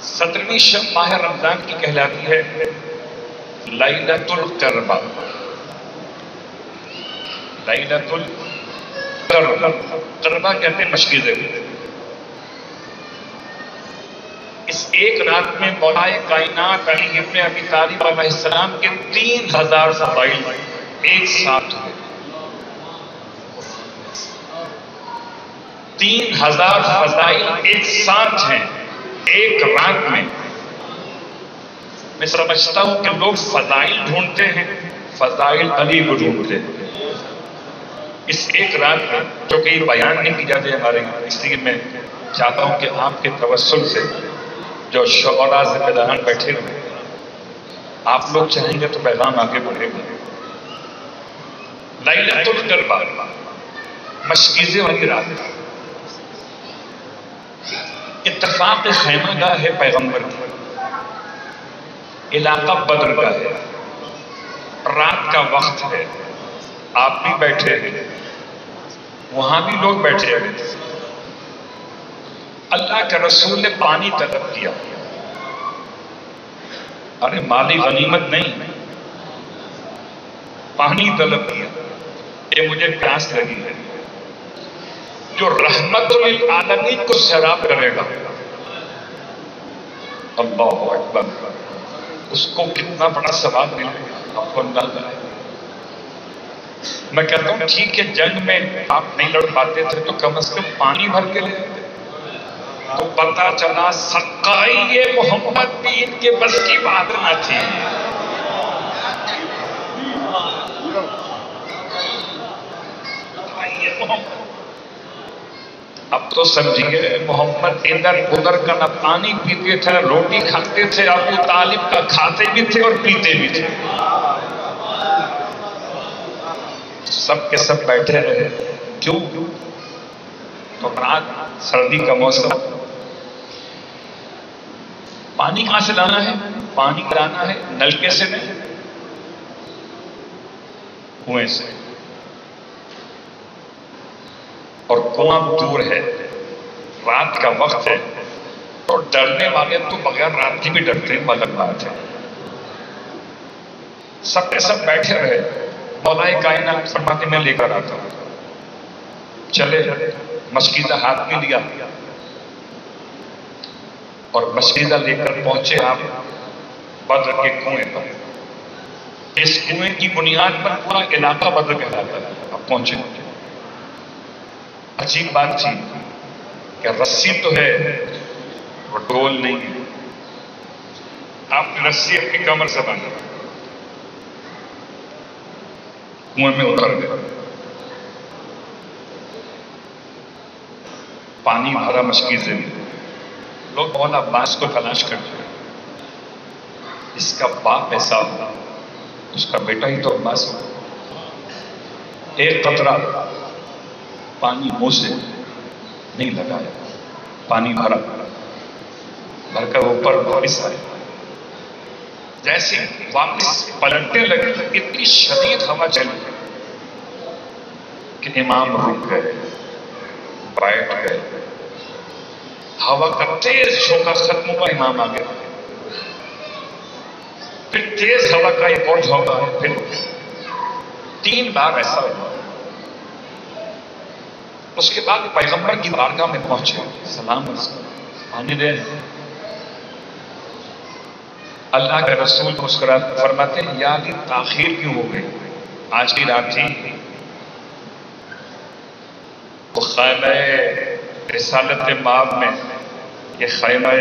17ویں شب ماہ رمضان کی کہلاتی ہے لیلۃ القربہ. لیلۃ القربہ، قربہ کہتے ہیں مشکیزے کو. اس ایک رات میں مولا کائنات علی ابن ابی طالب علیہ السلام کے 3000 فضائل ایک ساتھ ہوئے. 3000 فضائل ایک ساتھ ہیں ایک رات میں. میں سمجھتا ہوں کہ لوگ فضائل ڈھونڈتے ہیں، فضائل علی کو ڈھونڈتے ہیں. اس ایک رات میں جو کہ یہ بیان نہیں کی جاتی ہمارے یہاں، اس لیے میں چاہتا ہوں کہ آپ کے توسل سے جو شعراء ذمہ داران بیٹھے ہوئے آپ لوگ چاہیں گے تو پیغام آگے بڑھے گا. لیلۃ القربہ مشکیزے والی رات، اتفاق خیمہ گاہ ہے پیغمبر کی، علاقہ بدر کا ہے، رات کا وقت ہے، آپ بھی بیٹھے ہیں، وہاں بھی لوگ بیٹھے ہیں. اللہ کے رسول نے پانی طلب کیا. ارے مالی غنیمت نہیں، پانی طلب کیا کہ مجھے پیاس لگی ہے. جو رحمت للعالمین کو سیراب کرے گا، اللہ اکبر، اس کو کتنا بڑا ثواب ملے گا آپ کو اندازہ ہے. میں کہتا ہوں ٹھیک ہے جنگ میں آپ نہیں لڑ پاتے تھے تو کم از کم پانی بھر کے لے تو پتا چلا سقائی محمد بھی ان کے بس کی بات نہ تھی. اب تو سمجھیے محمد ادھر ادھر کا نہ پانی پیتے تھے نہ روٹی کھاتے تھے، ابو طالب کا کھاتے بھی تھے اور پیتے بھی تھے. سب کے سب بیٹھے رہے. کیوں؟ تو رات سردی کا موسم، پانی کہاں سے لانا ہے؟ پانی لانا ہے نلکے سے نہیں، کنویں سے. اور کنواں دور ہے، رات کا وقت ہے، اور ڈرنے والے تو بغیر رات کی بھی ڈرتے ہیں، الگ بات ہے. سب کے سب بیٹھے رہے. مولا کائنات فرماتے میں لے کر آتا ہوں. چلے مشکیزہ ہاتھ میں لیا اور مشکیزہ لے کر پہنچے آپ بدر کے کنویں پر. اس کنویں کی بنیاد پر پورا علاقہ بدر کہلاتا ہے. اب پہنچے. عجیب بات تھی کہ رسی تو ہے وہ ڈول نہیں ہے. آپ نے رسی اپنی کمر سے باندھی، کنویں میں اتر گئے. پانی بھرا مشکیزے میں. لوگ مولا عباس کو تلاش کرتے ہیں. اس کا باپ ایسا ہوا، اس کا بیٹا ہی تو عباس ہوا. ایک قطرہ پانی منہ سے نہیں لگایا، پانی بھرا، بھر کر اوپر واپس آئے. جیسے واپس پلٹنے لگے اتنی شدید ہوا چلی کہ امام رک گئے، بیٹھ گئے. ہوا کا تیز جھونکا ختم ہوا، امام آ گیا. پھر تیز ہوا کا ایک اور جھونکا، پھر 3 بار ایسا ہوا. اس کے بعد پیغمبر کی بارگاہ میں پہنچے، سلام پانی دے. اللہ کے رسول مسکراتے فرماتے ہیں یا علی تاخیر کیوں ہو گئی؟ آج کی رات تھی. وہ خیمہ رسالت مآب میں، یہ خیمہ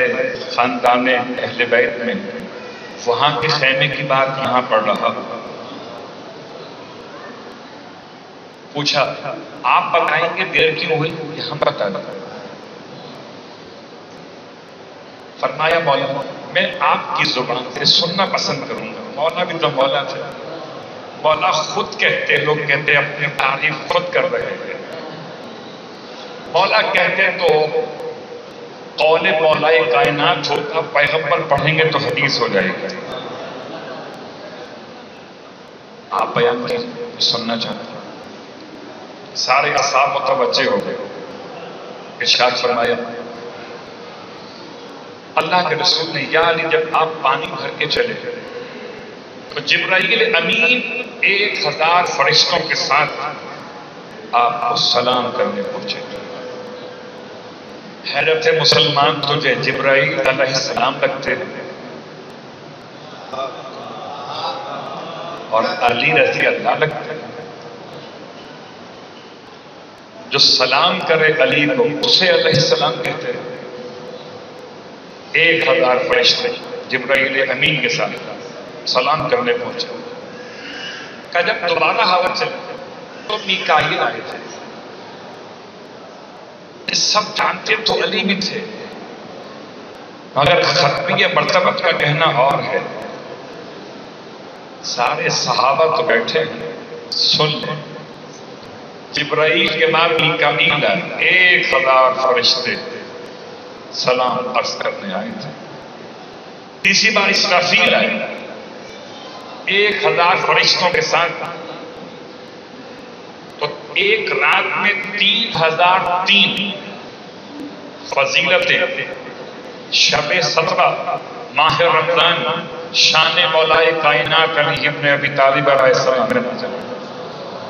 خاندان اہل بیت میں، وہاں کے خیمے کی بات یہاں پڑھ رہا. پوچھا آپ بتائیں گے دیر کیوں ہوئی؟ یہاں بتا دیں. فرمایا مولا میں آپ کی زبان سے سننا پسند کروں گا. مولا بھی تو مولا تھے. مولا خود کہتے، لوگ کہتے اپنی تعریف خود کر رہے ہیں. مولا کہتے تو قول مولا کائنات ہوتا، پیغمبر پڑھیں گے تو حدیث ہو جائے گی. آپ بیان کیجیے، سننا چاہتے ہیں. سارے اصحاب متوجہ ہو گئے. ارشاد فرمایا اللہ کے رسول نے یا علی جب آپ پانی بھر کے چلے تو جبرائیل امین 1000 فرشتوں کے ساتھ آپ کو سلام کرنے پہنچے. حیرت مسلمان تجھے جبرائیل علیہ السلام لگتے اور علی رضی اللہ لگتے. جو سلام کرے علی کو اسے علیہ السلام کہتے. 1000 فرشتے جبرائیل امین کے ساتھ سلام کرنے پہنچے. کہ جب دوبارہ ہوا چلے تو میکائیل آئے تھے. سب جانتے تو علی بھی تھے مگر ختمی مرتبت کا کہنا اور ہے. سارے صحابہ تو بیٹھے ہیں سن لیں. جبرائیل کے بعد میکائیل 1000 فرشتے سلام عرض کرنے آئے تھے. تیسری بار اسرافیل آئے 1000 فرشتوں کے ساتھ. تو ایک رات میں 3003 فضیلتیں شب 17 ماہ رمضان شان مولا کائنات علی ابن ابی طالب علیہ السلام.